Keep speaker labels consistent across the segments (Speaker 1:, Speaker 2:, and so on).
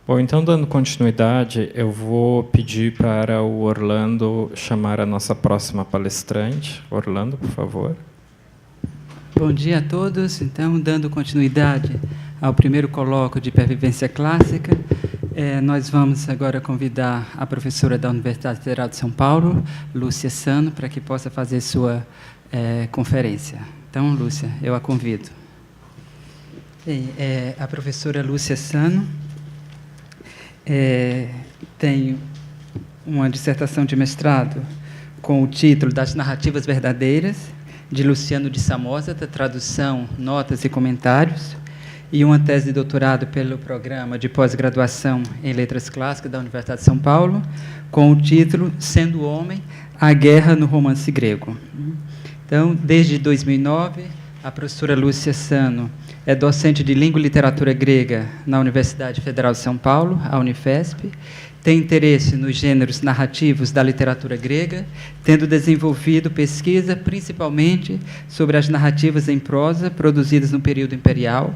Speaker 1: Bom, então, dando continuidade, eu vou pedir para o Orlando chamar a nossa próxima palestrante. Orlando, por favor.
Speaker 2: Bom dia a todos. Então, dando continuidade ao primeiro colóquio de Pervivência Clássica, nós vamos agora convidar a professora da Universidade Federal de São Paulo, Lúcia Sano, para que possa fazer sua conferência. Então, Lúcia, eu a convido. Bem, a professora Lúcia Sano tem uma dissertação de mestrado com o título Das Narrativas Verdadeiras, de Luciano de Samosata, tradução, notas e comentários, e uma tese de doutorado pelo programa de pós-graduação em Letras Clássicas da Universidade de São Paulo, com o título Sendo Homem, a Guerra no Romance Grego. Então, desde 2009, a professora Lúcia Sano é docente de Língua e Literatura Grega na Universidade Federal de São Paulo, a Unifesp, tem interesse nos gêneros narrativos da literatura grega, tendo desenvolvido pesquisa principalmente sobre as narrativas em prosa produzidas no período imperial,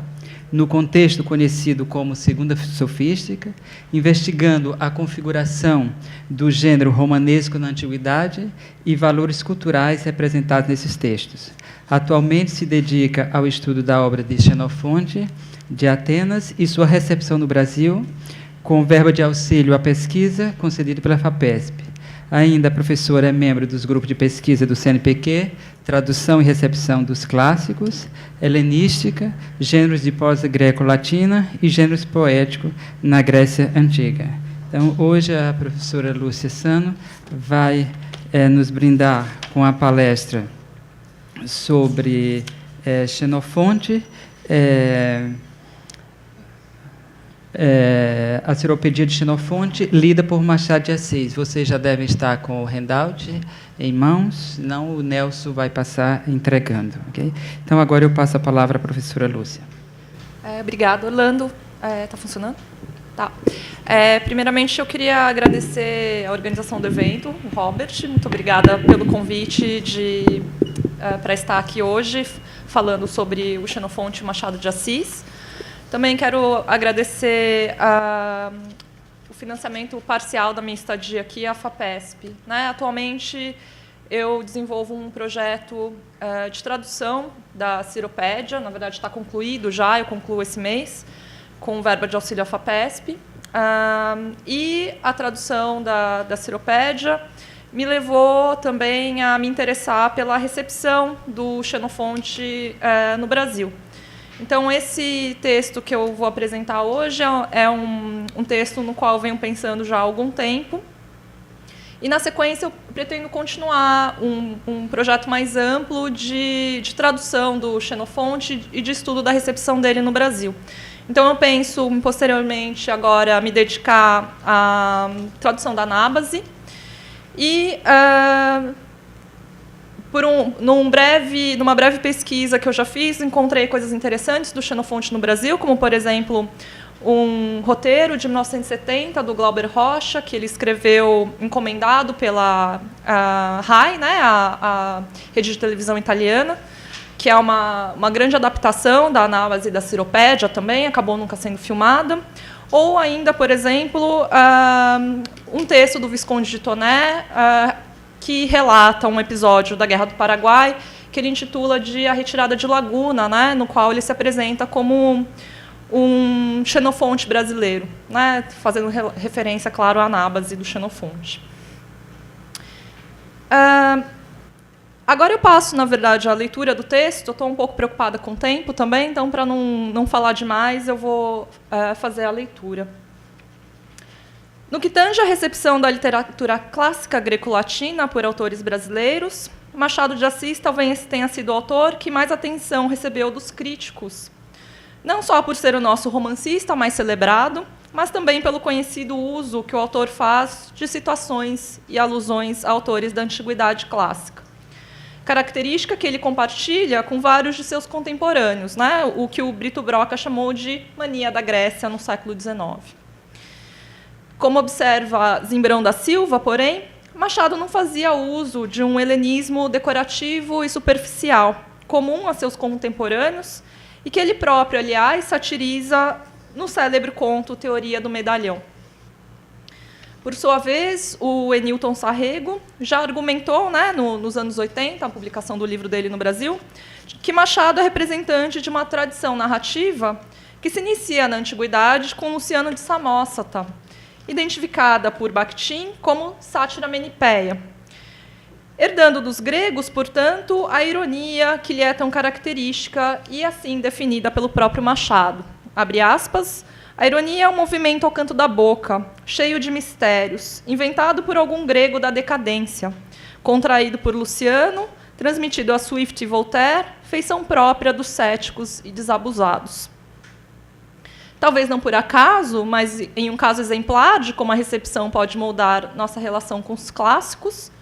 Speaker 2: no contexto conhecido como Segunda Sofística, investigando a configuração do gênero romanesco na Antiguidade e valores culturais representados nesses textos. Atualmente se dedica ao estudo da obra de Xenofonte, de Atenas, e sua recepção no Brasil, com verba de auxílio à pesquisa concedido pela FAPESP. Ainda a professora é membro dos grupos de pesquisa do CNPq, tradução e recepção dos clássicos, helenística, gêneros de prosa greco-latina e gêneros poéticos na Grécia Antiga. Então, hoje a professora Lúcia Sano vai nos brindar com a palestra sobre Xenofonte, a Ciropedia de Xenofonte, lida por Machado de Assis. Vocês já devem estar com o handout em mãos, senão o Nelson vai passar entregando. Okay? Então, agora eu passo a palavra à professora Lúcia.
Speaker 3: Obrigada, Orlando. Está funcionando? Tá. Primeiramente, eu queria agradecer a organização do evento, o Robert. Muito obrigada pelo convite para estar aqui hoje falando sobre o Xenofonte e o Machado de Assis. Também quero agradecer o financiamento parcial da minha estadia aqui, a FAPESP. Atualmente, eu desenvolvo um projeto de tradução da Ciropédia. Na verdade, está concluído já, eu concluo esse mês, com verba de auxílio à FAPESP. E a tradução da Ciropédia me levou também a me interessar pela recepção do Xenofonte no Brasil. Então, esse texto que eu vou apresentar hoje é um texto no qual eu venho pensando já há algum tempo. E, na sequência, eu pretendo continuar um projeto mais amplo de tradução do Xenofonte e de estudo da recepção dele no Brasil. Então, eu penso, posteriormente, agora, me dedicar à tradução da Anábase e... numa breve pesquisa que eu já fiz, encontrei coisas interessantes do Xenofonte no Brasil, como, por exemplo, um roteiro de 1970 do Glauber Rocha, que ele escreveu encomendado pela RAI, a rede de televisão italiana, que é uma grande adaptação da Anábase da Ciropédia também, acabou nunca sendo filmada. Ou ainda, por exemplo, um texto do Visconde de Toné, que relata um episódio da Guerra do Paraguai, que ele intitula de A Retirada de Laguna, no qual ele se apresenta como um Xenofonte brasileiro, fazendo referência, claro, à Anábase do Xenofonte. Agora eu passo, na verdade, a leitura do texto. Eu estou um pouco preocupada com o tempo também, então, para não falar demais, eu vou fazer a leitura. No que tange à recepção da literatura clássica greco-latina por autores brasileiros, Machado de Assis talvez tenha sido o autor que mais atenção recebeu dos críticos, não só por ser o nosso romancista mais celebrado, mas também pelo conhecido uso que o autor faz de situações e alusões a autores da antiguidade clássica. Característica que ele compartilha com vários de seus contemporâneos, o que o Brito Broca chamou de mania da Grécia no século XIX. Como observa Zimbrão da Silva, porém, Machado não fazia uso de um helenismo decorativo e superficial, comum a seus contemporâneos, e que ele próprio, aliás, satiriza no célebre conto Teoria do Medalhão. Por sua vez, o Enilton Sarrego já argumentou, né, nos anos 80, a publicação do livro dele no Brasil, que Machado é representante de uma tradição narrativa que se inicia na Antiguidade com Luciano de Samosata, identificada por Bakhtin como sátira menipéia, herdando dos gregos, portanto, a ironia que lhe é tão característica e assim definida pelo próprio Machado. Abre aspas, a ironia é um movimento ao canto da boca, cheio de mistérios, inventado por algum grego da decadência, contraído por Luciano, transmitido a Swift e Voltaire, feição própria dos céticos e desabusados. Talvez não por acaso, mas em um caso exemplar de como a recepção pode moldar nossa relação com os clássicos,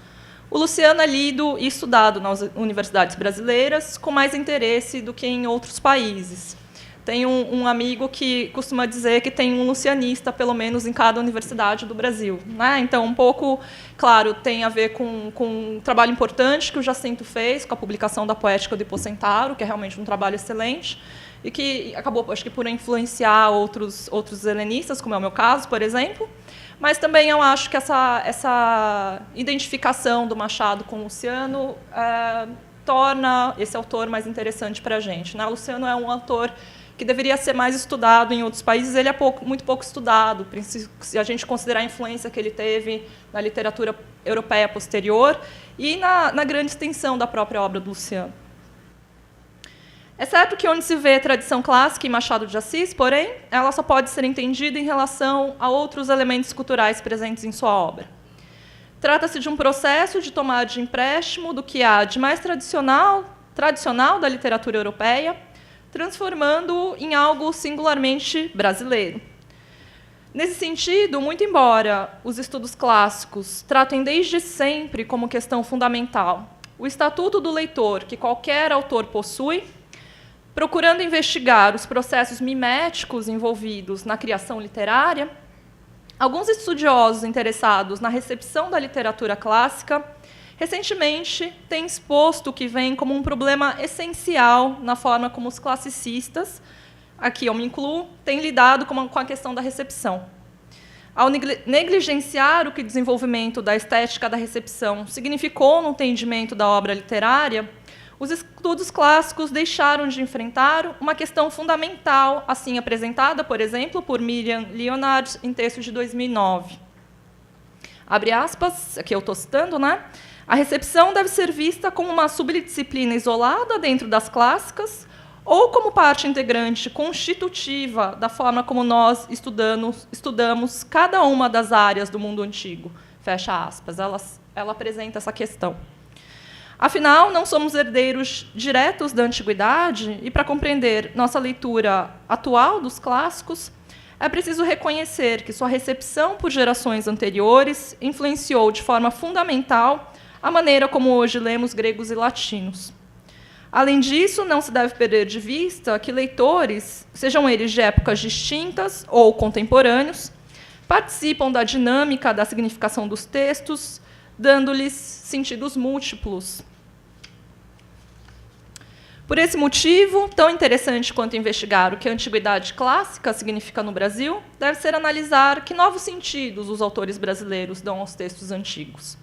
Speaker 3: o Luciano é lido e estudado nas universidades brasileiras com mais interesse do que em outros países. Tem um amigo que costuma dizer que tem um lucianista, pelo menos, em cada universidade do Brasil, né? Então, um pouco, claro, tem a ver com um trabalho importante que o Jacinto fez, com a publicação da Poética do Hipocentaro, que é realmente um trabalho excelente, e que acabou, acho que, por influenciar outros helenistas, como é o meu caso, por exemplo. Mas também eu acho que essa identificação do Machado com o Luciano torna esse autor mais interessante para a gente, né? O Luciano é um autor que deveria ser mais estudado em outros países, ele é muito pouco estudado, se a gente considerar a influência que ele teve na literatura europeia posterior e na grande extensão da própria obra do Luciano. É certo que onde se vê tradição clássica em Machado de Assis, porém, ela só pode ser entendida em relação a outros elementos culturais presentes em sua obra. Trata-se de um processo de tomada de empréstimo do que há de mais tradicional da literatura europeia, transformando-o em algo singularmente brasileiro. Nesse sentido, muito embora os estudos clássicos tratem desde sempre como questão fundamental o estatuto do leitor que qualquer autor possui, procurando investigar os processos miméticos envolvidos na criação literária, alguns estudiosos interessados na recepção da literatura clássica recentemente têm exposto o que vem como um problema essencial na forma como os classicistas, aqui eu me incluo, têm lidado com a questão da recepção. Ao negligenciar o que o desenvolvimento da estética da recepção significou no entendimento da obra literária, os estudos clássicos deixaram de enfrentar uma questão fundamental, assim apresentada, por exemplo, por Miriam Leonard em texto de 2009. Abre aspas, aqui eu estou citando, né? A recepção deve ser vista como uma subdisciplina isolada dentro das clássicas ou como parte integrante constitutiva da forma como nós estudamos cada uma das áreas do mundo antigo. Fecha aspas. Ela apresenta essa questão. Afinal, não somos herdeiros diretos da antiguidade e, para compreender nossa leitura atual dos clássicos, é preciso reconhecer que sua recepção por gerações anteriores influenciou de forma fundamental a maneira como hoje lemos gregos e latinos. Além disso, não se deve perder de vista que leitores, sejam eles de épocas distintas ou contemporâneos, participam da dinâmica da significação dos textos, dando-lhes sentidos múltiplos. Por esse motivo, tão interessante quanto investigar o que a antiguidade clássica significa no Brasil, deve ser analisar que novos sentidos os autores brasileiros dão aos textos antigos.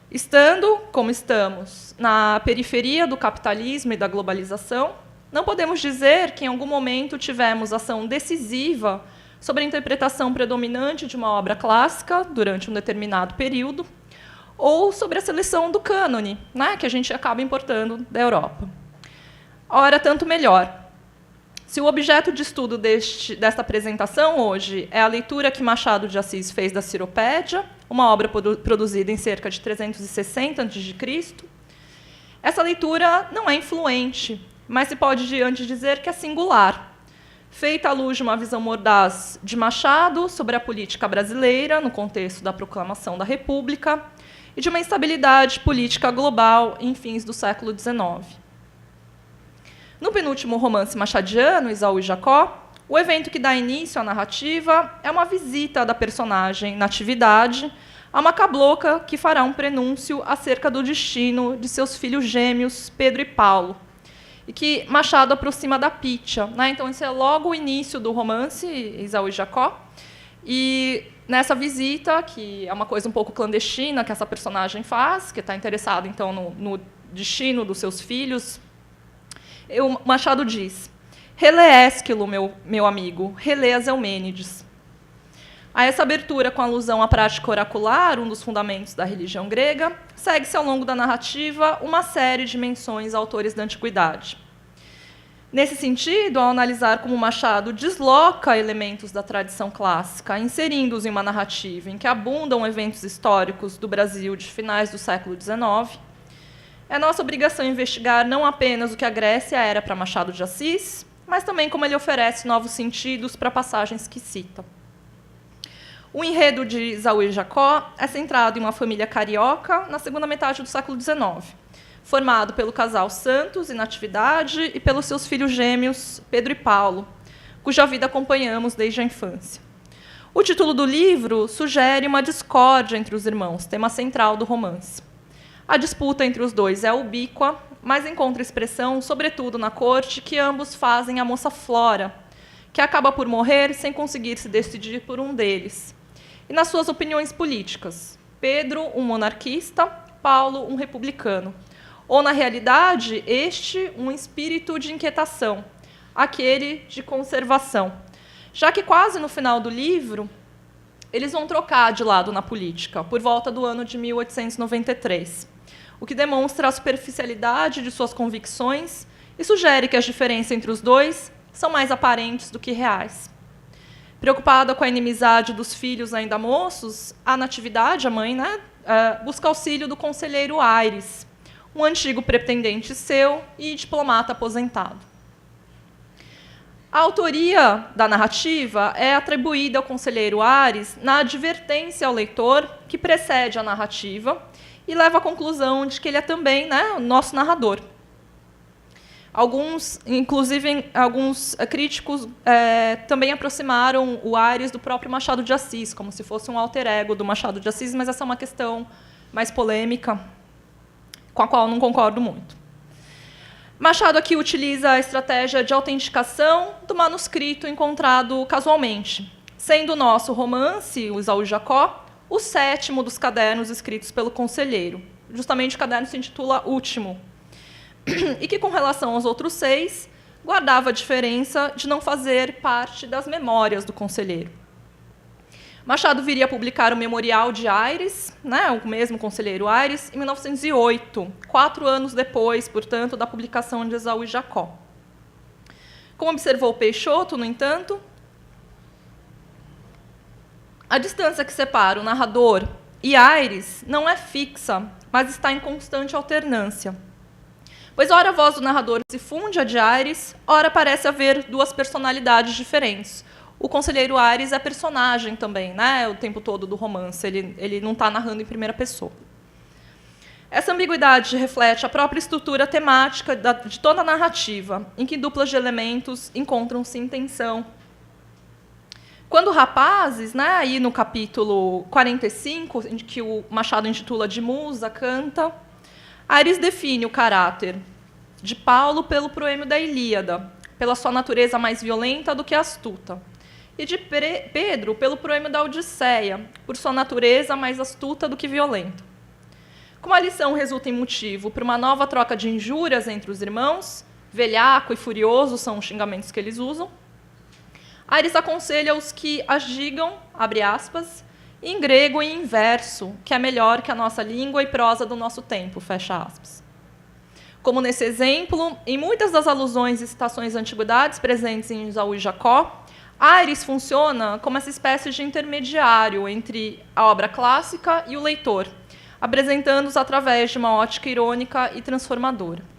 Speaker 3: Estando, como estamos, na periferia do capitalismo e da globalização, não podemos dizer que, em algum momento, tivemos ação decisiva sobre a interpretação predominante de uma obra clássica durante um determinado período, ou sobre a seleção do cânone, né, que a gente acaba importando da Europa. Ora, tanto melhor. Se o objeto de estudo desta apresentação hoje é a leitura que Machado de Assis fez da Ciropédia, uma obra produzida em cerca de 360 a.C., essa leitura não é influente, mas se pode antes dizer que é singular, feita à luz de uma visão mordaz de Machado sobre a política brasileira no contexto da proclamação da República e de uma instabilidade política global em fins do século XIX. No penúltimo romance machadiano, Esaú e Jacó, o evento que dá início à narrativa é uma visita da personagem Natividade a uma cabocla que fará um prenúncio acerca do destino de seus filhos gêmeos, Pedro e Paulo, e que Machado aproxima da Pítia, né? Então, esse é logo o início do romance, Esaú e Jacó. E nessa visita, que é uma coisa um pouco clandestina que essa personagem faz, que está interessada, então, no destino dos seus filhos, o Machado diz: relê Ésquilo, meu amigo, relê as Eumênides. A essa abertura, com alusão à prática oracular, um dos fundamentos da religião grega, segue-se ao longo da narrativa uma série de menções a autores da antiguidade. Nesse sentido, ao analisar como Machado desloca elementos da tradição clássica, inserindo-os em uma narrativa em que abundam eventos históricos do Brasil de finais do século XIX, é nossa obrigação investigar não apenas o que a Grécia era para Machado de Assis, mas também como ele oferece novos sentidos para passagens que cita. O enredo de Esaú e Jacó é centrado em uma família carioca na segunda metade do século XIX, formado pelo casal Santos, em Natividade, e pelos seus filhos gêmeos, Pedro e Paulo, cuja vida acompanhamos desde a infância. O título do livro sugere uma discórdia entre os irmãos, tema central do romance. A disputa entre os dois é ubíqua, mas encontra expressão, sobretudo, na corte que ambos fazem a moça Flora, que acaba por morrer sem conseguir se decidir por um deles, e nas suas opiniões políticas. Pedro, um monarquista, Paulo, um republicano. Ou, na realidade, este, um espírito de inquietação, aquele de conservação. Já que quase no final do livro, eles vão trocar de lado na política, por volta do ano de 1893, o que demonstra a superficialidade de suas convicções e sugere que as diferenças entre os dois são mais aparentes do que reais. Preocupada com a inimizade dos filhos ainda moços, a Natividade, a mãe, né, busca auxílio do conselheiro Aires, um antigo pretendente seu e diplomata aposentado. A autoria da narrativa é atribuída ao conselheiro Aires na advertência ao leitor que precede a narrativa e leva à conclusão de que ele é também, né, o nosso narrador. Inclusive, alguns críticos também aproximaram o Aires do próprio Machado de Assis, como se fosse um alter ego do Machado de Assis, mas essa é uma questão mais polêmica, com a qual não concordo muito. Machado aqui utiliza a estratégia de autenticação do manuscrito encontrado casualmente, sendo o nosso romance, o Esaú e Jacó, o 7º dos cadernos escritos pelo conselheiro. Justamente o caderno se intitula Último, e que, com relação aos outros 6, guardava a diferença de não fazer parte das memórias do conselheiro. Machado viria a publicar o Memorial de Aires, né, o mesmo conselheiro Aires, em 1908, 4 anos depois, portanto, da publicação de Esaú e Jacó. Como observou Peixoto, no entanto, a distância que separa o narrador e Aires não é fixa, mas está em constante alternância. Pois, ora, a voz do narrador se funde a de Aires, ora parece haver 2 personalidades diferentes. O conselheiro Aires é personagem também, né, o tempo todo do romance, ele não está narrando em primeira pessoa. Essa ambiguidade reflete a própria estrutura temática de toda a narrativa, em que duplas de elementos encontram-se em tensão. Quando rapazes, né, aí no capítulo 45, em que o Machado intitula de Musa, canta, Aires define o caráter de Paulo pelo proêmio da Ilíada, pela sua natureza mais violenta do que astuta, e de Pedro pelo proêmio da Odisseia, por sua natureza mais astuta do que violenta. Como a lição resulta em motivo para uma nova troca de injúrias entre os irmãos, velhaco e furioso são os xingamentos que eles usam, Aires aconselha os que as digam, abre aspas, em grego e em verso, que é melhor que a nossa língua e prosa do nosso tempo, fecha aspas. Como nesse exemplo, em muitas das alusões e citações de antiguidades presentes em Esaú e Jacó, Aires funciona como essa espécie de intermediário entre a obra clássica e o leitor, apresentando-os através de uma ótica irônica e transformadora.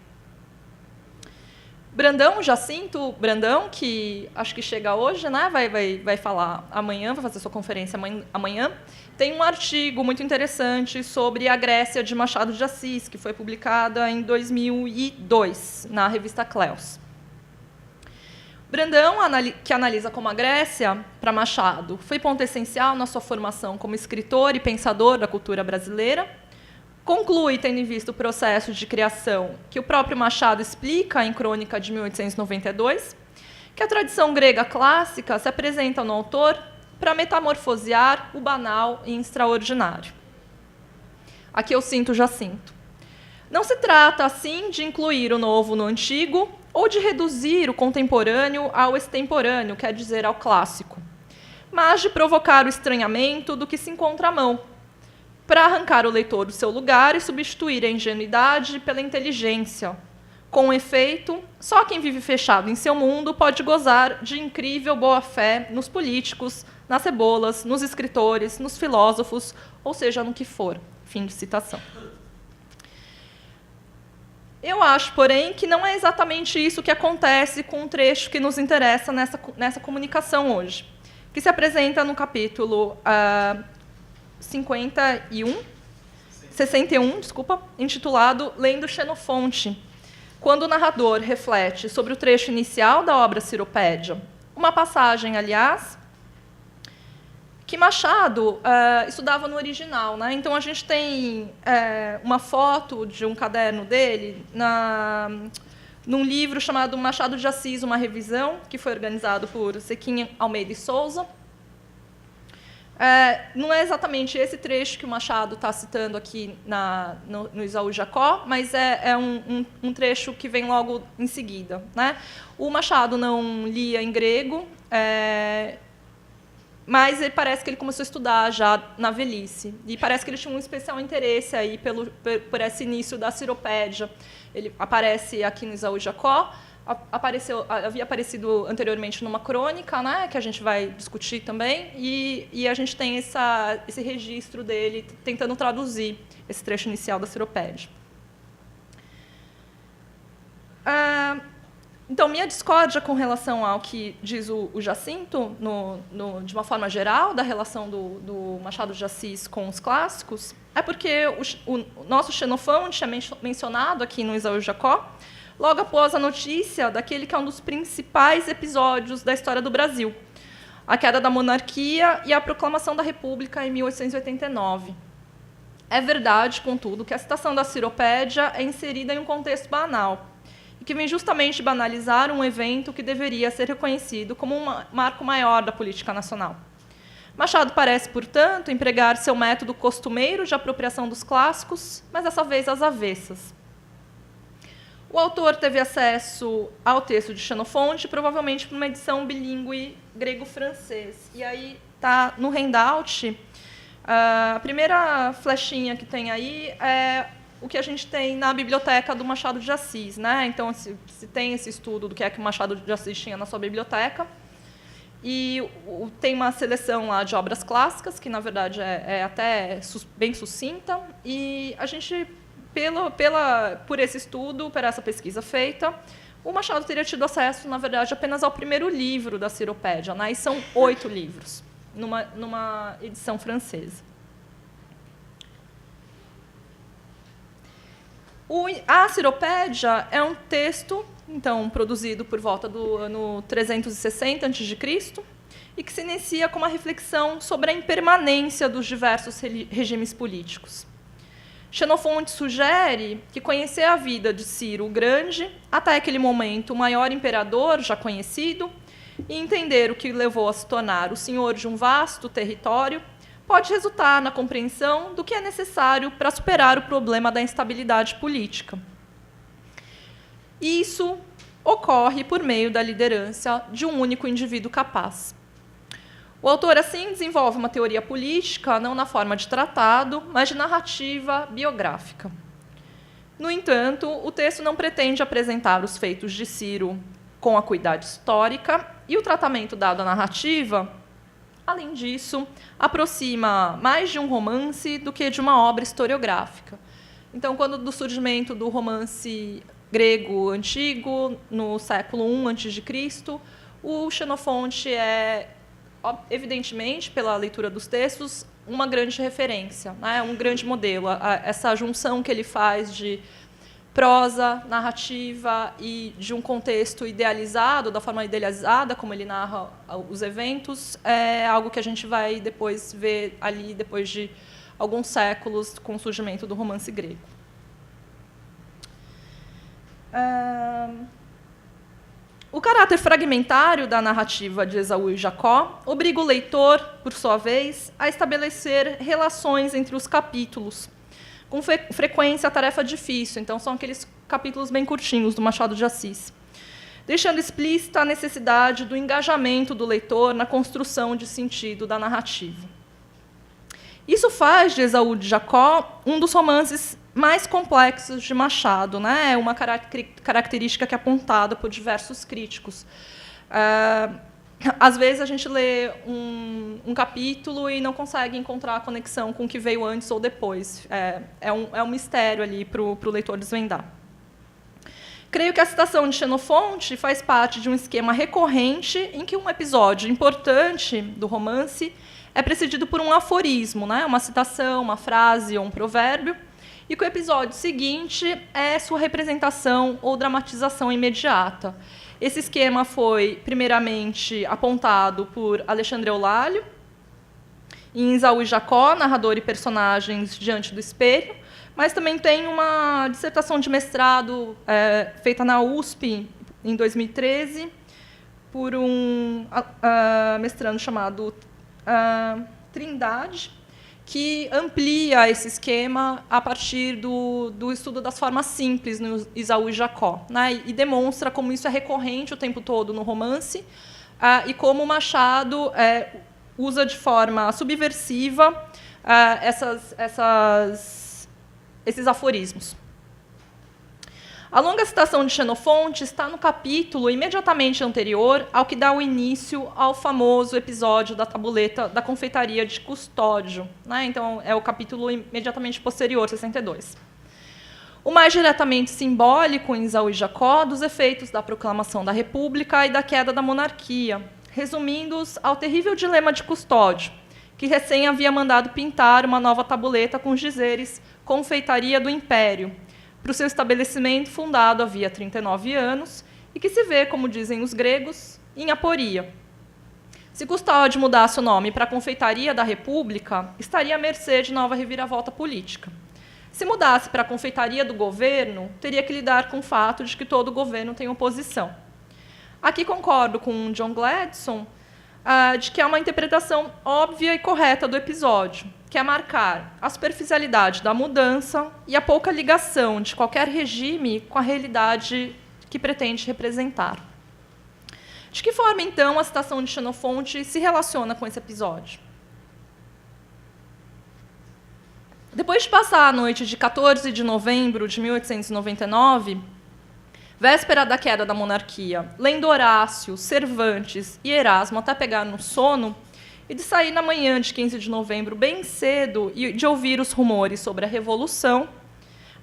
Speaker 3: Brandão, Jacinto Brandão, que acho que chega hoje, né? vai falar amanhã, vai fazer sua conferência amanhã, tem um artigo muito interessante sobre a Grécia de Machado de Assis, que foi publicada em 2002, na revista Cleos. Brandão, que analisa como a Grécia, para Machado, foi ponto essencial na sua formação como escritor e pensador da cultura brasileira, conclui, tendo em vista o processo de criação que o próprio Machado explica em Crônica de 1892, que a tradição grega clássica se apresenta no autor para metamorfosear o banal e extraordinário. Aqui eu sinto Jacinto. Não se trata, assim, de incluir o novo no antigo ou de reduzir o contemporâneo ao extemporâneo, quer dizer, ao clássico, mas de provocar o estranhamento do que se encontra à mão, para arrancar o leitor do seu lugar e substituir a ingenuidade pela inteligência. Com efeito, só quem vive fechado em seu mundo pode gozar de incrível boa-fé nos políticos, nas cebolas, nos escritores, nos filósofos, ou seja, no que for. Fim de citação. Eu acho, porém, que não é exatamente isso que acontece com o trecho que nos interessa nessa comunicação hoje, que se apresenta no capítulo 61, intitulado Lendo Xenofonte, quando o narrador reflete sobre o trecho inicial da obra Ciropédia, uma passagem, aliás, que Machado estudava no original. Né? Então, a gente tem uma foto de um caderno dele num livro chamado Machado de Assis, uma revisão, que foi organizado por Zequinha Almeida e Souza. Não é exatamente esse trecho que o Machado está citando aqui no Isaú Jacó, mas é um trecho que vem logo em seguida. Né? O Machado não lia em grego, mas parece que ele começou a estudar já na velhice. E parece que ele tinha um especial interesse aí por esse início da Ciropédia. Ele aparece aqui no Isaú Jacó, havia aparecido anteriormente numa crônica, né, que a gente vai discutir também, e a gente tem esse registro dele tentando traduzir esse trecho inicial da Ciropédia. Então, minha discórdia com relação ao que diz o Jacinto, de uma forma geral, da relação do Machado de Assis com os clássicos, é porque o nosso Xenofonte é mencionado aqui no Isaú Jacó, logo após a notícia daquele que é um dos principais episódios da história do Brasil, a queda da monarquia e a proclamação da República em 1889. É verdade, contudo, que a citação da Ciropédia é inserida em um contexto banal, e que vem justamente banalizar um evento que deveria ser reconhecido como um marco maior da política nacional. Machado parece, portanto, empregar seu método costumeiro de apropriação dos clássicos, mas dessa vez às avessas. O autor teve acesso ao texto de Xenofonte, provavelmente por uma edição bilíngue grego-francês. E aí está no handout, a primeira flechinha que tem aí é o que a gente tem na biblioteca do Machado de Assis. Né? Então, se tem esse estudo do que é que o Machado de Assis tinha na sua biblioteca. E tem uma seleção lá de obras clássicas, que, na verdade, é até bem sucinta. E a gente, por esse estudo, por essa pesquisa feita, o Machado teria tido acesso, na verdade, apenas ao primeiro livro da Ciropédia. Né? E são 8 livros, numa edição francesa. A Ciropédia é um texto, então, produzido por volta do ano 360 a.C., e que se inicia com uma reflexão sobre a impermanência dos diversos regimes políticos. Xenofonte sugere que conhecer a vida de Ciro o Grande, até aquele momento o maior imperador já conhecido, e entender o que levou a se tornar o senhor de um vasto território, pode resultar na compreensão do que é necessário para superar o problema da instabilidade política. E isso ocorre por meio da liderança de um único indivíduo capaz. O autor, assim, desenvolve uma teoria política, não na forma de tratado, mas de narrativa biográfica. No entanto, o texto não pretende apresentar os feitos de Ciro com acuidade histórica, e o tratamento dado à narrativa, além disso, aproxima mais de um romance do que de uma obra historiográfica. Então, quando do surgimento do romance grego antigo, no século I a.C., o Xenofonte é, evidentemente, pela leitura dos textos, uma grande referência, né? Um grande modelo. Essa junção que ele faz de prosa, narrativa e de um contexto idealizado, da forma idealizada como ele narra os eventos, é algo que a gente vai depois ver ali, depois de alguns séculos, com o surgimento do romance grego. O caráter fragmentário da narrativa de Esaú e Jacó obriga o leitor, por sua vez, a estabelecer relações entre os capítulos. Com frequência, a tarefa é difícil, então são aqueles capítulos bem curtinhos do Machado de Assis, deixando explícita a necessidade do engajamento do leitor na construção de sentido da narrativa. Isso faz de Esaú e Jacó um dos romances mais complexos de Machado, né? É uma característica que é apontada por diversos críticos. Às vezes a gente lê um capítulo e não consegue encontrar a conexão com o que veio antes ou depois. É um mistério ali para o leitor desvendar. Creio que a citação de Xenofonte faz parte de um esquema recorrente em que um episódio importante do romance é precedido por um aforismo, né? Uma citação, uma frase ou um provérbio, e que o episódio seguinte é sua representação ou dramatização imediata. Esse esquema foi, primeiramente, apontado por Alexandre Eulálio, em Esaú e Jacó, narrador e personagens diante do espelho, mas também tem uma dissertação de mestrado feita na USP, em 2013, por um mestrando chamado Trindade, que amplia esse esquema a partir do estudo das formas simples no Esaú e Jacó, né? E demonstra como isso é recorrente o tempo todo no romance, e como o Machado usa de forma subversiva esses aforismos. A longa citação de Xenofonte está no capítulo imediatamente anterior ao que dá o início ao famoso episódio da tabuleta da confeitaria de Custódio, né? Então, é o capítulo imediatamente posterior, 62. O mais diretamente simbólico em Esaú e Jacó dos efeitos da proclamação da República e da queda da monarquia, resumindo-os ao terrível dilema de Custódio, que recém havia mandado pintar uma nova tabuleta com os dizeres Confeitaria do Império, para o seu estabelecimento fundado havia 39 anos e que se vê, como dizem os gregos, em aporia. Se Custódio mudasse o nome para a Confeitaria da República, estaria à mercê de nova reviravolta política. Se mudasse para a Confeitaria do Governo, teria que lidar com o fato de que todo governo tem oposição. Aqui concordo com John Gladstone de que há uma interpretação óbvia e correta do episódio, que é marcar a superficialidade da mudança e a pouca ligação de qualquer regime com a realidade que pretende representar. De que forma, então, a citação de Xenofonte se relaciona com esse episódio? Depois de passar a noite de 14 de novembro de 1899, véspera da queda da monarquia, lendo Horácio, Cervantes e Erasmo até pegar no sono, e de sair na manhã de 15 de novembro bem cedo e de ouvir os rumores sobre a Revolução,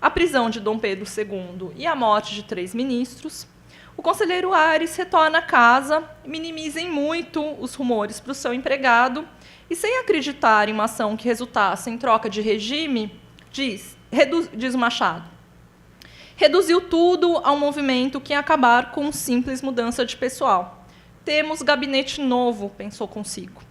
Speaker 3: a prisão de Dom Pedro II e a morte de 3 ministros, o conselheiro Ares retorna à casa, minimiza em muito os rumores para o seu empregado e, sem acreditar em uma ação que resultasse em troca de regime, diz o Machado, reduziu tudo a um movimento que ia acabar com simples mudança de pessoal. Temos gabinete novo, pensou consigo.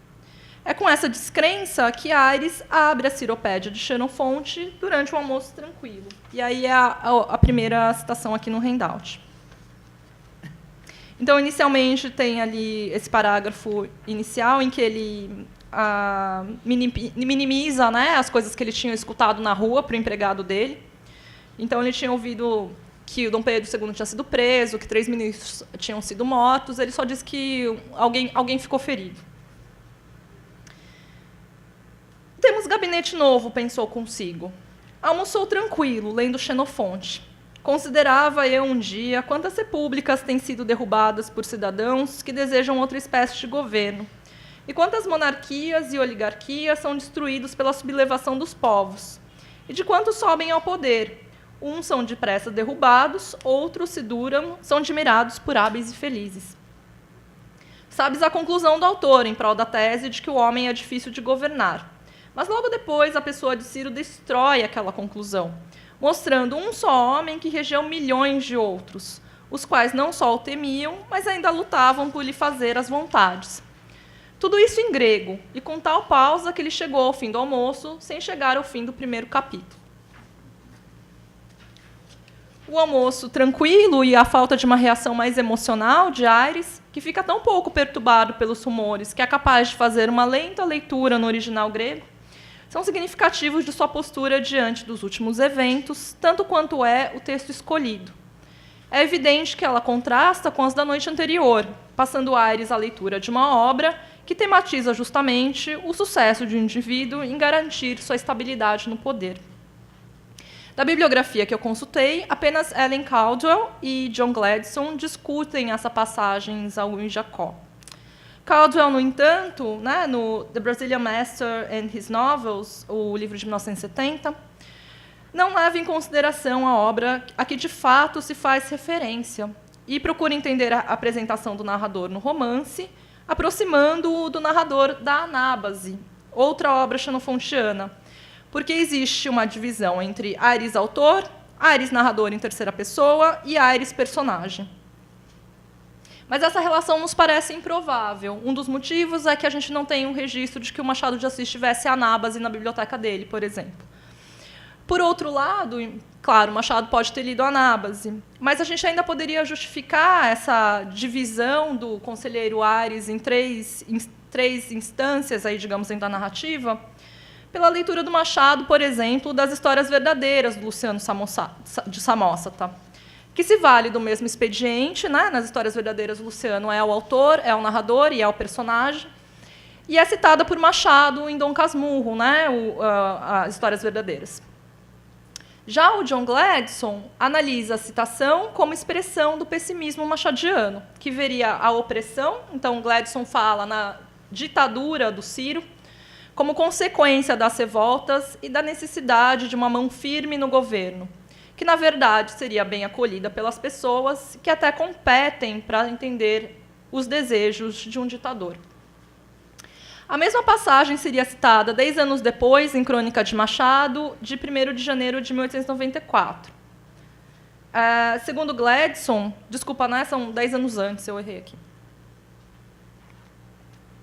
Speaker 3: É com essa descrença que Ares abre a Ciropédia de Xenofonte durante um almoço tranquilo. E aí é a primeira citação aqui no handout. Então, inicialmente, tem ali esse parágrafo inicial em que ele minimiza, né, as coisas que ele tinha escutado na rua para o empregado dele. Então, ele tinha ouvido que o Dom Pedro II tinha sido preso, que 3 ministros tinham sido mortos. Ele só disse que alguém ficou ferido. Temos gabinete novo, pensou consigo. Almoçou tranquilo, lendo Xenofonte. Considerava eu um dia quantas repúblicas têm sido derrubadas por cidadãos que desejam outra espécie de governo, e quantas monarquias e oligarquias são destruídos pela sublevação dos povos, e de quantos sobem ao poder. Uns são depressa derrubados, outros se duram, são admirados por hábeis e felizes. Sabes a conclusão do autor em prol da tese de que o homem é difícil de governar. Mas logo depois a pessoa de Ciro destrói aquela conclusão. mostrando um só homem que regeu milhões de outros, os quais não só o temiam, mas ainda lutavam por lhe fazer as vontades. Tudo isso em grego, e com tal pausa que ele chegou ao fim do almoço, sem chegar ao fim do primeiro capítulo. O almoço tranquilo e a falta de uma reação mais emocional de Aires, que fica tão pouco perturbado pelos rumores que é capaz de fazer uma lenta leitura no original grego, são significativos de sua postura diante dos últimos eventos, tanto quanto é o texto escolhido. É evidente que ela contrasta com as da noite anterior, passando Aires à leitura de uma obra que tematiza justamente o sucesso de um indivíduo em garantir sua estabilidade no poder. Da bibliografia que eu consultei, apenas Ellen Caldwell e John Gladstone discutem essa passagem em Esaú e Jacó. Caldwell, no entanto, né, no The Brazilian Master and His Novels, o livro de 1970, não leva em consideração a obra a que de fato se faz referência e procura entender a apresentação do narrador no romance, aproximando-o do narrador da Anábase, outra obra xenofontiana, porque existe uma divisão entre Aires autor, Aires narrador em terceira pessoa e Aires personagem. Mas essa relação nos parece improvável. Um dos motivos é que a gente não tem um registro de que o Machado de Assis tivesse Anábase na biblioteca dele, por exemplo. Por outro lado, claro, Machado pode ter lido Anábase, mas a gente ainda poderia justificar essa divisão do conselheiro Aires em três instâncias, aí, digamos, dentro da narrativa, pela leitura do Machado, por exemplo, das histórias verdadeiras do Luciano de Samosata, que se vale do mesmo expediente, né? Nas histórias verdadeiras, o Luciano é o autor, é o narrador e é o personagem, e é citada por Machado em Dom Casmurro, né? As histórias verdadeiras. Já o John Gladstone analisa a citação como expressão do pessimismo machadiano, que veria a opressão, então Gladstone fala na ditadura do Ciro, como consequência das revoltas e da necessidade de uma mão firme no governo, que, na verdade, seria bem acolhida pelas pessoas que até competem para entender os desejos de um ditador. A mesma passagem seria citada 10 anos depois, em Crônica de Machado, de 1º de janeiro de 1894. Segundo Gladstone, desculpa, né, são 10 anos antes, eu errei aqui.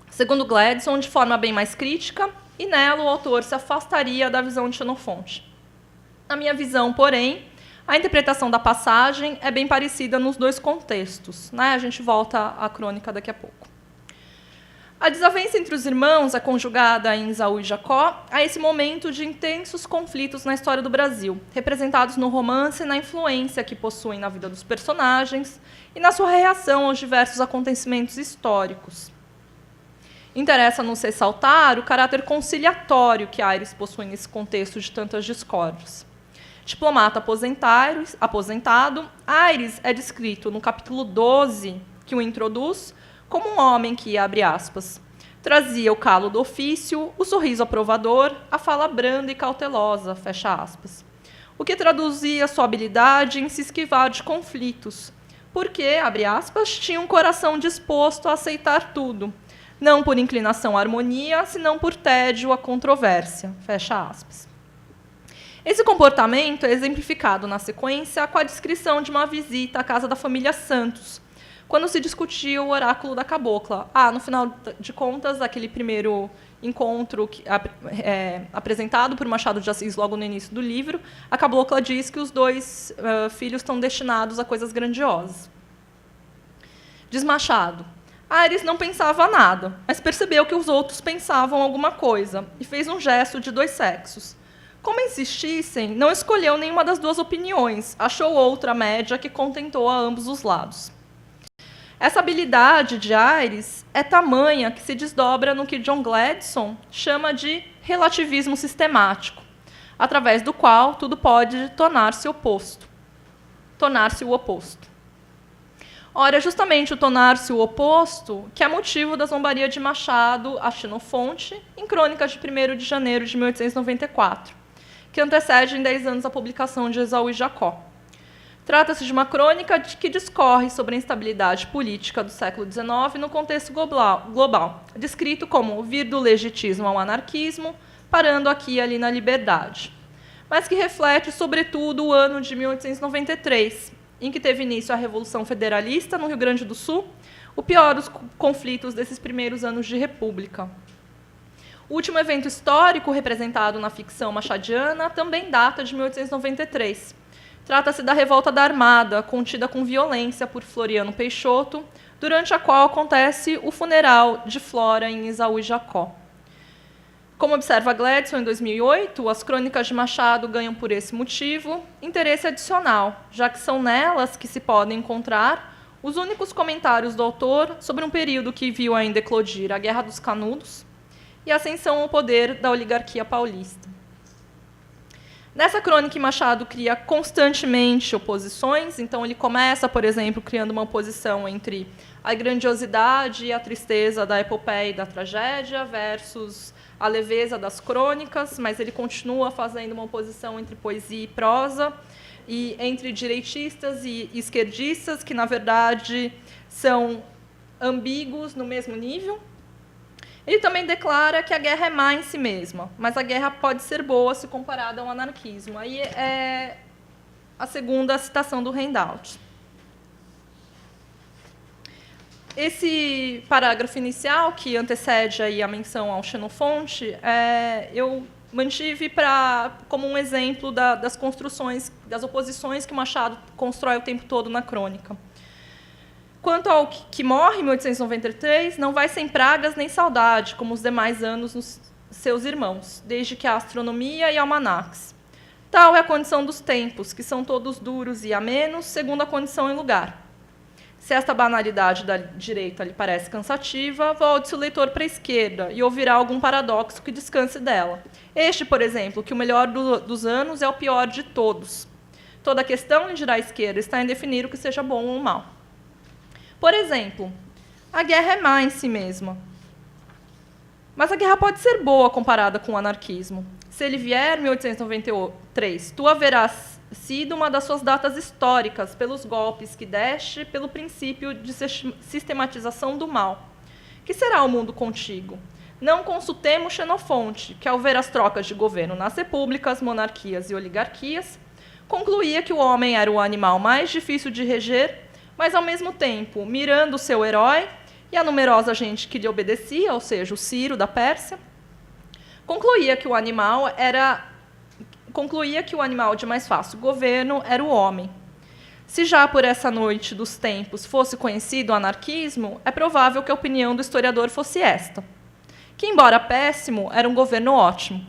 Speaker 3: Segundo Gladstone, de forma bem mais crítica, e nela o autor se afastaria da visão de Xenofonte. Na minha visão, porém, a interpretação da passagem é bem parecida nos dois contextos, né? A gente volta à crônica daqui a pouco. A desavença entre os irmãos é conjugada em Esaú e Jacó a esse momento de intensos conflitos na história do Brasil, representados no romance e na influência que possuem na vida dos personagens e na sua reação aos diversos acontecimentos históricos. Interessa-nos ressaltar o caráter conciliatório que Aires possui nesse contexto de tantas discórdias. Diplomata aposentado, Aires é descrito no capítulo 12, que o introduz, como um homem que, abre aspas, trazia o calo do ofício, o sorriso aprovador, a fala branda e cautelosa, fecha aspas, o que traduzia sua habilidade em se esquivar de conflitos, porque, abre aspas, tinha um coração disposto a aceitar tudo, não por inclinação à harmonia, senão por tédio à controvérsia, fecha aspas. Esse comportamento é exemplificado na sequência com a descrição de uma visita à casa da família Santos, quando se discutia o oráculo da cabocla. No final de contas, aquele primeiro encontro apresentado por Machado de Assis logo no início do livro, a cabocla diz que os dois filhos estão destinados a coisas grandiosas. Diz Machado, Aires não pensava nada, mas percebeu que os outros pensavam alguma coisa e fez um gesto de dois sexos. Como insistissem, não escolheu nenhuma das duas opiniões, achou outra média que contentou a ambos os lados. Essa habilidade de Aires é tamanha que se desdobra no que John Gladstone chama de relativismo sistemático, através do qual tudo pode tornar-se o oposto. Ora, é justamente o tornar-se o oposto que é motivo da zombaria de Machado a Xenofonte em Crônicas de 1º de janeiro de 1894, que antecede em 10 anos a publicação de Esaú e Jacó. Trata-se de uma crônica que discorre sobre a instabilidade política do século XIX no contexto global, descrito como vir do legitismo ao anarquismo, parando aqui e ali na liberdade. mas que reflete, sobretudo, o ano de 1893, em que teve início a Revolução Federalista no Rio Grande do Sul, o pior dos conflitos desses primeiros anos de república. O último evento histórico representado na ficção machadiana também data de 1893. Trata-se da Revolta da Armada, contida com violência por Floriano Peixoto, durante a qual acontece o funeral de Flora em Esaú e Jacó. Como observa Gladson em 2008, as crônicas de Machado ganham, por esse motivo, interesse adicional, já que são nelas que se podem encontrar os únicos comentários do autor sobre um período que viu ainda eclodir a Guerra dos Canudos e a ascensão ao poder da oligarquia paulista. Nessa crônica, Machado cria constantemente oposições, então ele começa, por exemplo, criando uma oposição entre a grandiosidade e a tristeza da epopeia e da tragédia versus a leveza das crônicas, mas ele continua fazendo uma oposição entre poesia e prosa, e entre direitistas e esquerdistas, que, na verdade, são ambíguos no mesmo nível. Ele também declara que a guerra é má em si mesma, mas a guerra pode ser boa se comparada ao anarquismo. Aí é a segunda citação do Handout. Esse parágrafo inicial, que antecede aí a menção ao Xenofonte, eu mantive como um exemplo das construções, das oposições que o Machado constrói o tempo todo na crônica. Quanto ao que morre em 1893, não vai sem pragas nem saudade, como os demais anos nos seus irmãos, desde que a astronomia e almanacs. Tal é a condição dos tempos, que são todos duros e amenos, segundo a condição e lugar. Se esta banalidade da direita lhe parece cansativa, volte-se o leitor para a esquerda e ouvirá algum paradoxo que descanse dela. Este, por exemplo, que o melhor dos anos é o pior de todos. Toda a questão, lhe dirá a esquerda, está em definir o que seja bom ou mal. Por exemplo, a guerra é má em si mesma. Mas a guerra pode ser boa comparada com o anarquismo. Se ele vier em 1893, tu haverás sido uma das suas datas históricas pelos golpes que deste, pelo princípio de sistematização do mal. Que será o mundo contigo? Não consultemos Xenofonte, que, ao ver as trocas de governo nas repúblicas, monarquias e oligarquias, concluía que o homem era o animal mais difícil de reger, mas, ao mesmo tempo, mirando o seu herói e a numerosa gente que lhe obedecia, ou seja, o Ciro da Pérsia, concluía que o animal de mais fácil governo era o homem. Se já por essa noite dos tempos fosse conhecido o anarquismo, é provável que a opinião do historiador fosse esta, que, embora péssimo, era um governo ótimo.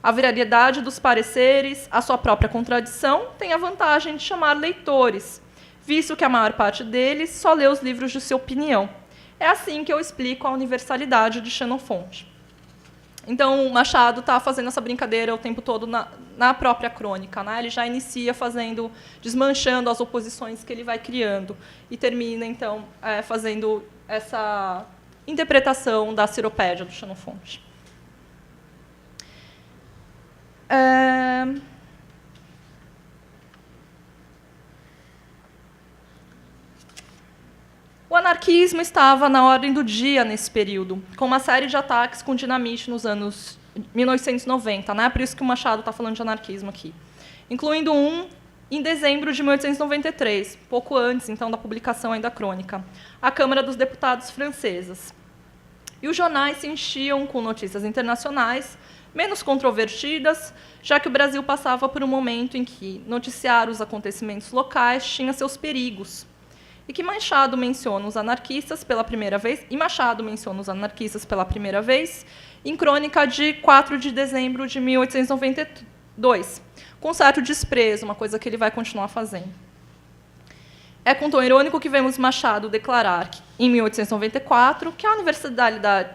Speaker 3: A variedade dos pareceres, a sua própria contradição, tem a vantagem de chamar leitores, visto que a maior parte deles só lê os livros de sua opinião. É assim que eu explico a universalidade de Xenofonte. Então, Machado está fazendo essa brincadeira o tempo todo na própria crônica, né? Ele já inicia desmanchando as oposições que ele vai criando e termina, então, fazendo essa interpretação da Ciropédia do Xenofonte. O anarquismo estava na ordem do dia nesse período, com uma série de ataques com dinamite nos anos 1990, né? Por isso que o Machado está falando de anarquismo aqui. Incluindo um em dezembro de 1893, pouco antes, então, da publicação ainda da crônica, a Câmara dos Deputados francesas. E os jornais se enchiam com notícias internacionais, menos controvertidas, já que o Brasil passava por um momento em que noticiar os acontecimentos locais tinha seus perigos, e que Machado menciona os anarquistas pela primeira vez, em crônica de 4 de dezembro de 1892, com certo desprezo, uma coisa que ele vai continuar fazendo. É com tom irônico que vemos Machado declarar, em 1894, que a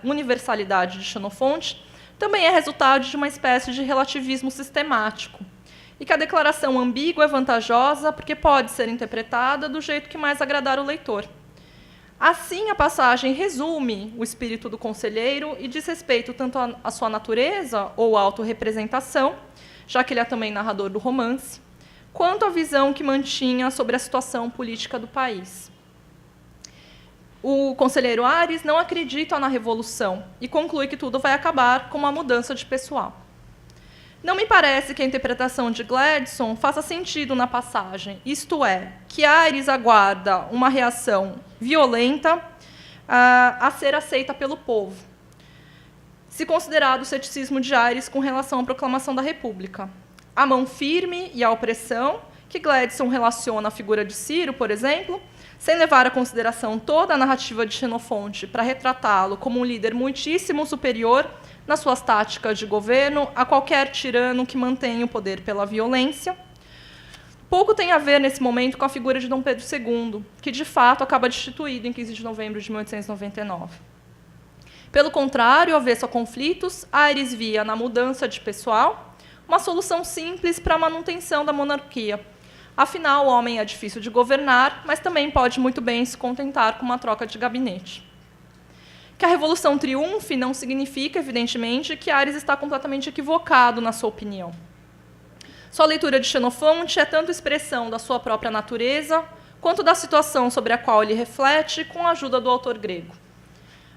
Speaker 3: universalidade de Xenofonte também é resultado de uma espécie de relativismo sistemático, e que a declaração ambígua é vantajosa porque pode ser interpretada do jeito que mais agradar o leitor. Assim, a passagem resume o espírito do conselheiro e diz respeito tanto à sua natureza, ou autorrepresentação, já que ele é também narrador do romance, quanto à visão que mantinha sobre a situação política do país. O conselheiro Ares não acredita na revolução e conclui que tudo vai acabar com uma mudança de pessoal. Não me parece que a interpretação de Gladstone faça sentido na passagem, isto é, que Ares aguarda uma reação violenta a ser aceita pelo povo, se considerado o ceticismo de Ares com relação à proclamação da República. A mão firme e a opressão, que Gladstone relaciona à figura de Ciro, por exemplo, sem levar à consideração toda a narrativa de Xenofonte para retratá-lo como um líder muitíssimo superior nas suas táticas de governo a qualquer tirano que mantenha o poder pela violência. Pouco tem a ver, nesse momento, com a figura de Dom Pedro II, que, de fato, acaba destituído em 15 de novembro de 1899. Pelo contrário, avesso a conflitos, Ares via na mudança de pessoal uma solução simples para a manutenção da monarquia. Afinal, o homem é difícil de governar, mas também pode muito bem se contentar com uma troca de gabinete. Que a revolução triunfe não significa, evidentemente, que Ares está completamente equivocado na sua opinião. Sua leitura de Xenofonte é tanto expressão da sua própria natureza, quanto da situação sobre a qual ele reflete com a ajuda do autor grego.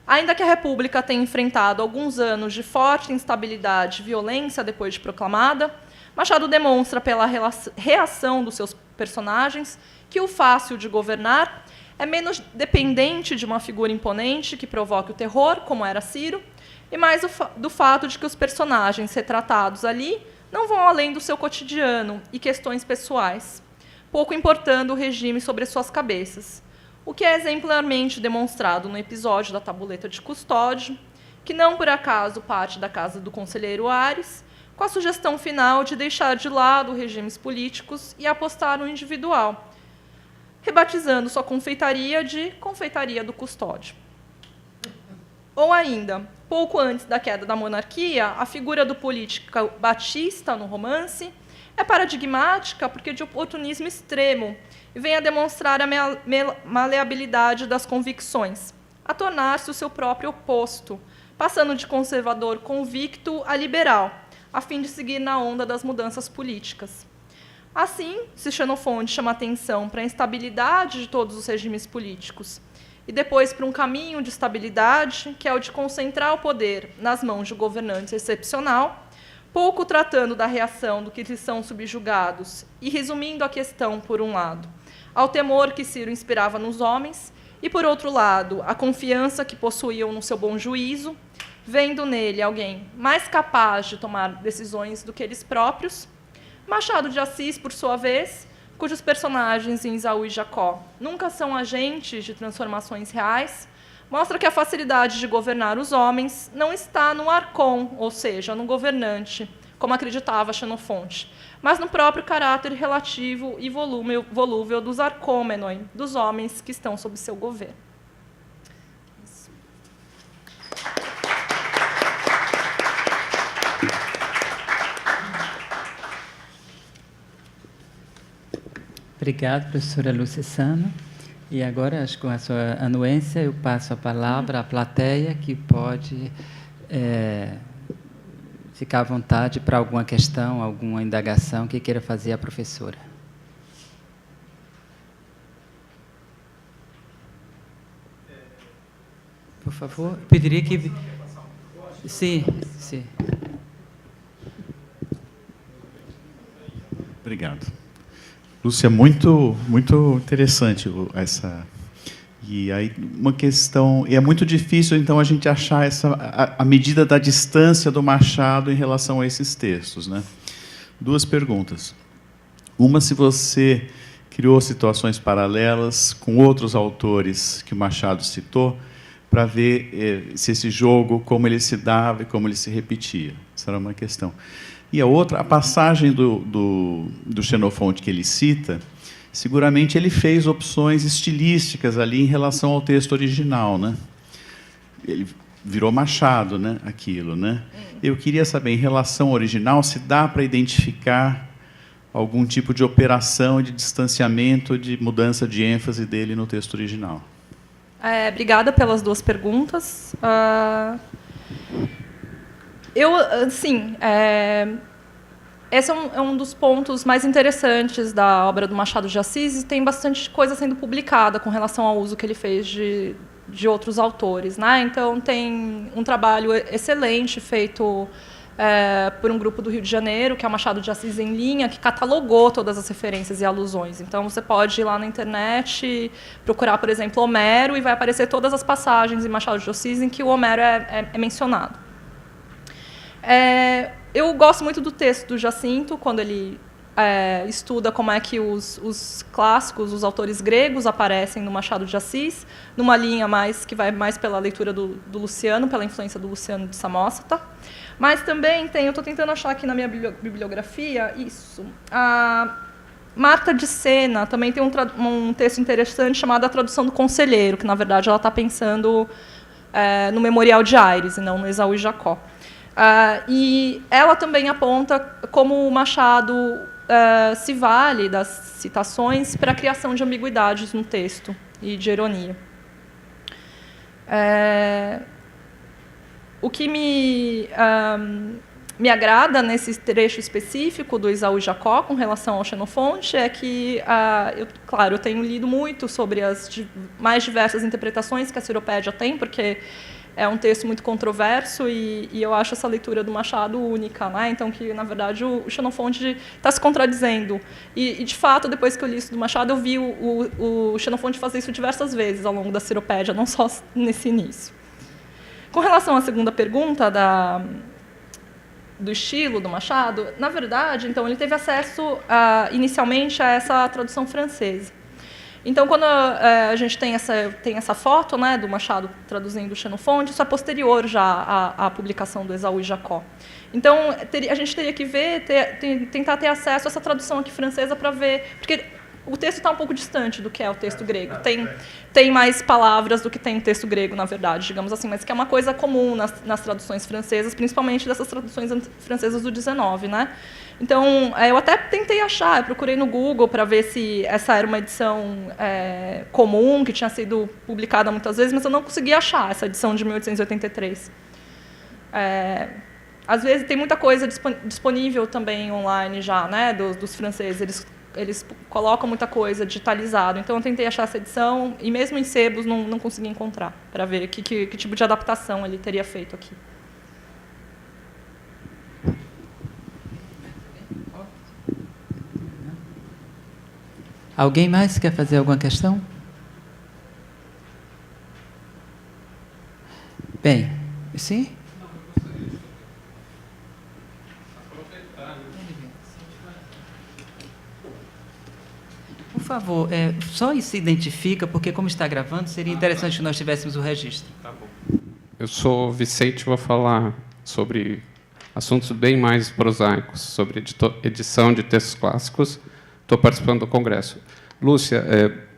Speaker 3: Ainda que a República tenha enfrentado alguns anos de forte instabilidade e violência depois de proclamada, Machado demonstra pela reação dos seus personagens que o fácil de governar é menos dependente de uma figura imponente que provoque o terror, como era Ciro, e mais do fato de que os personagens retratados ali não vão além do seu cotidiano e questões pessoais, pouco importando o regime sobre suas cabeças, o que é exemplarmente demonstrado no episódio da tabuleta de custódio, que não por acaso parte da casa do conselheiro Ares, com a sugestão final de deixar de lado regimes políticos e apostar no individual, rebatizando sua confeitaria de Confeitaria do Custódio. Ou ainda, pouco antes da queda da monarquia, a figura do político Batista no romance é paradigmática porque de oportunismo extremo e vem a demonstrar a maleabilidade das convicções, a tornar-se o seu próprio oposto, passando de conservador convicto a liberal, a fim de seguir na onda das mudanças políticas. Assim, se Xenofonte chama atenção para a instabilidade de todos os regimes políticos e depois para um caminho de estabilidade, que é o de concentrar o poder nas mãos de um governante excepcional, pouco tratando da reação do que lhes são subjugados e resumindo a questão, por um lado, ao temor que Ciro inspirava nos homens e, por outro lado, a confiança que possuíam no seu bom juízo, vendo nele alguém mais capaz de tomar decisões do que eles próprios, Machado de Assis, por sua vez, cujos personagens em Esaú e Jacó nunca são agentes de transformações reais, mostra que a facilidade de governar os homens não está no arcon, ou seja, no governante, como acreditava Xenofonte, mas no próprio caráter relativo e volúvel dos arcômenoi, dos homens que estão sob seu governo.
Speaker 2: Obrigado, professora Lúcia Sano. E agora, acho que com a sua anuência, eu passo a palavra à plateia, que pode ficar à vontade para alguma questão, alguma indagação que queira fazer a professora. Por favor, pediria que... Sim, sim.
Speaker 4: Obrigado. Lúcia, muito interessante essa. E aí uma questão, e é muito difícil então a gente achar a medida da distância do Machado em relação a esses textos, né? Duas perguntas. Uma, se você criou situações paralelas com outros autores que o Machado citou, para ver se esse jogo, como ele se dava e como ele se repetia. Essa era uma questão. E a outra, a passagem do Xenofonte que ele cita, seguramente ele fez opções estilísticas ali em relação ao texto original, né? Ele virou Machado, né? Aquilo, né? Eu queria saber, em relação ao original, se dá para identificar algum tipo de operação de distanciamento, de mudança de ênfase dele no texto original.
Speaker 3: Obrigada pelas duas perguntas. Esse é um dos pontos mais interessantes da obra do Machado de Assis, e tem bastante coisa sendo publicada com relação ao uso que ele fez de outros autores, né? Então, tem um trabalho excelente feito por um grupo do Rio de Janeiro, que é o Machado de Assis em Linha, que catalogou todas as referências e alusões. Então, você pode ir lá na internet, procurar, por exemplo, Homero, e vai aparecer todas as passagens em Machado de Assis em que o Homero é mencionado. Eu gosto muito do texto do Jacinto, quando ele estuda como é que os clássicos, os autores gregos aparecem no Machado de Assis, numa linha que vai mais pela leitura do Luciano, pela influência do Luciano de Samosata. Mas também eu estou tentando achar aqui na minha bibliografia, a Marta de Sena também tem um texto interessante chamado A Tradução do Conselheiro, que, na verdade, ela está pensando no Memorial de Aires, e não no Esaú e Jacó. E ela também aponta como o Machado se vale das citações para a criação de ambiguidades no texto e de ironia. O que me agrada nesse trecho específico do Esaú e Jacó com relação ao Xenofonte é que, eu tenho lido muito sobre as mais diversas interpretações que a Ciropédia tem, porque é um texto muito controverso e eu acho essa leitura do Machado única, né? Então, que, na verdade, o Xenofonte está se contradizendo. E, de fato, depois que eu li isso do Machado, eu vi o Xenofonte fazer isso diversas vezes ao longo da Ciropédia, não só nesse início. Com relação à segunda pergunta do estilo do Machado, na verdade, então, ele teve acesso, inicialmente, a essa tradução francesa. Então, quando a gente tem essa foto, né, do Machado traduzindo o Xenofonte, isso é posterior já à publicação do Esaú e Jacó. Então, a gente teria que tentar ter acesso a essa tradução aqui francesa para ver, porque o texto está um pouco distante do que é o texto grego. Tem mais palavras do que tem o texto grego, na verdade, digamos assim, mas que é uma coisa comum nas traduções francesas, principalmente dessas traduções francesas do 19, né? Então, eu até tentei achar, eu procurei no Google para ver se essa era uma edição comum, que tinha sido publicada muitas vezes, mas eu não consegui achar essa edição de 1883. Às vezes, tem muita coisa disponível também online já, né, dos franceses. Eles colocam muita coisa digitalizado. Então, eu tentei achar essa edição, e mesmo em sebos não consegui encontrar, para ver que tipo de adaptação ele teria feito aqui.
Speaker 2: Alguém mais quer fazer alguma questão? Bem, sim? Por favor, só se identifica, porque, como está gravando, seria interessante que nós tivéssemos o registro.
Speaker 5: Tá bom. Eu sou Vicente, vou falar sobre assuntos bem mais prosaicos, sobre edição de textos clássicos. Estou participando do congresso. Lúcia,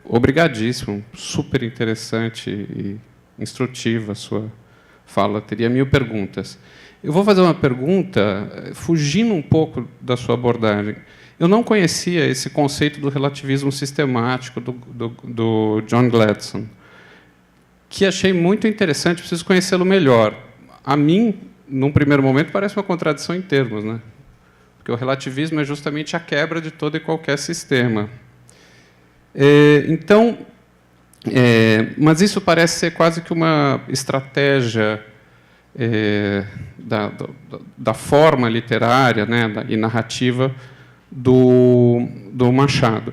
Speaker 5: obrigadíssimo, super interessante e instrutiva a sua fala. Teria 1000 perguntas. Eu vou fazer uma pergunta fugindo um pouco da sua abordagem. Eu não conhecia esse conceito do relativismo sistemático do John Gladstone, que achei muito interessante, preciso conhecê-lo melhor. A mim, num primeiro momento, parece uma contradição em termos, né? Porque o relativismo é justamente a quebra de todo e qualquer sistema. Mas isso parece ser quase que uma estratégia da forma literária, né, e narrativa do Machado.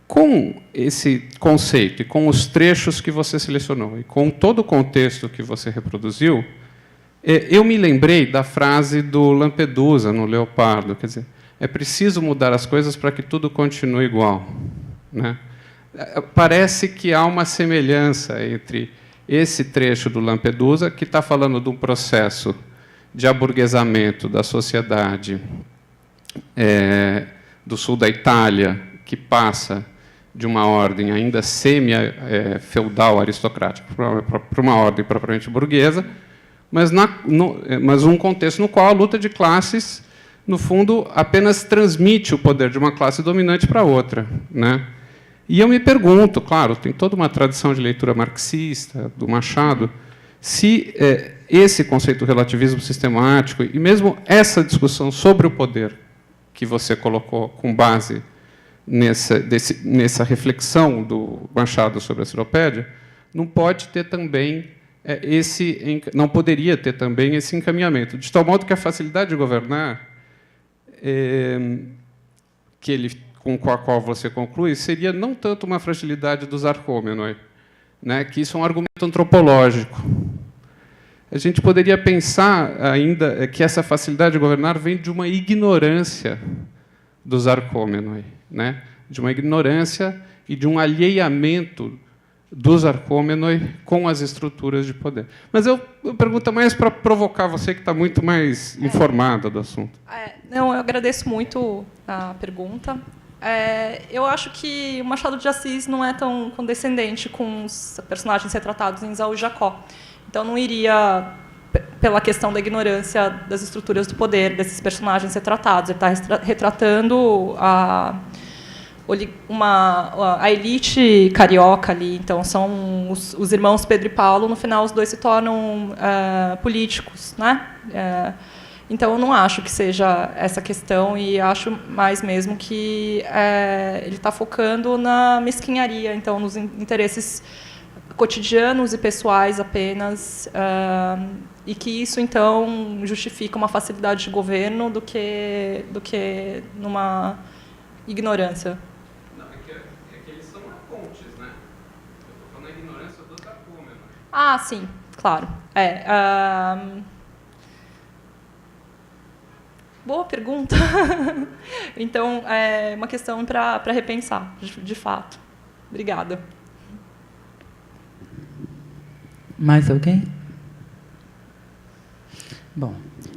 Speaker 5: Com esse conceito e com os trechos que você selecionou e com todo o contexto que você reproduziu, eu me lembrei da frase do Lampedusa, no Leopardo, quer dizer, é preciso mudar as coisas para que tudo continue igual, né? Parece que há uma semelhança entre esse trecho do Lampedusa, que está falando de um processo de aburguesamento da sociedade do sul da Itália, que passa de uma ordem ainda semi-feudal aristocrática para uma ordem propriamente burguesa, mas um contexto no qual a luta de classes, no fundo, apenas transmite o poder de uma classe dominante para outra, né? E eu me pergunto, claro, tem toda uma tradição de leitura marxista, do Machado, se esse conceito do relativismo sistemático e mesmo essa discussão sobre o poder que você colocou com base nessa reflexão do Machado sobre a Ciropédia, não pode ter também não poderia ter também esse encaminhamento, de tal modo que a facilidade de governar, com a qual você conclui, seria não tanto uma fragilidade dos arcômenoi, né, que isso é um argumento antropológico. A gente poderia pensar ainda que essa facilidade de governar vem de uma ignorância dos arcômenoi, né, de uma ignorância e de um alheiamento dos arcômenoi com as estruturas de poder. Mas eu pergunto mais para provocar você, que está muito mais informada do assunto.
Speaker 3: Não, eu agradeço muito a pergunta. Eu acho que o Machado de Assis não é tão condescendente com os personagens retratados em Esaú e Jacó. Então, não iria pela questão da ignorância das estruturas do poder desses personagens retratados. Ele está retratando a elite carioca ali. Então, são os irmãos Pedro e Paulo. No final, os dois se tornam políticos, né? Então, eu não acho que seja essa questão, e acho mais mesmo que ele está focando na mesquinharia, então, nos interesses cotidianos e pessoais apenas, e que isso, então, justifica uma facilidade de governo do que numa ignorância.
Speaker 5: Não, é que eles são pontes, né? Eu estou falando da ignorância dos arcômenos.
Speaker 3: Ah, sim, claro. Boa pergunta. Então, é uma questão para repensar, de fato. Obrigada.
Speaker 2: Mais alguém? Bom,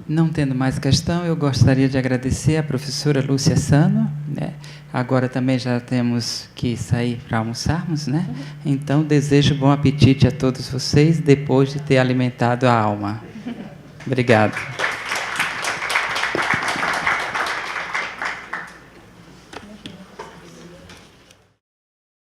Speaker 2: não tendo mais questão, eu gostaria de agradecer à professora Lúcia Sano, né? Agora também já temos que sair para almoçarmos, né? Então, desejo bom apetite a todos vocês, depois de ter alimentado a alma. Obrigado.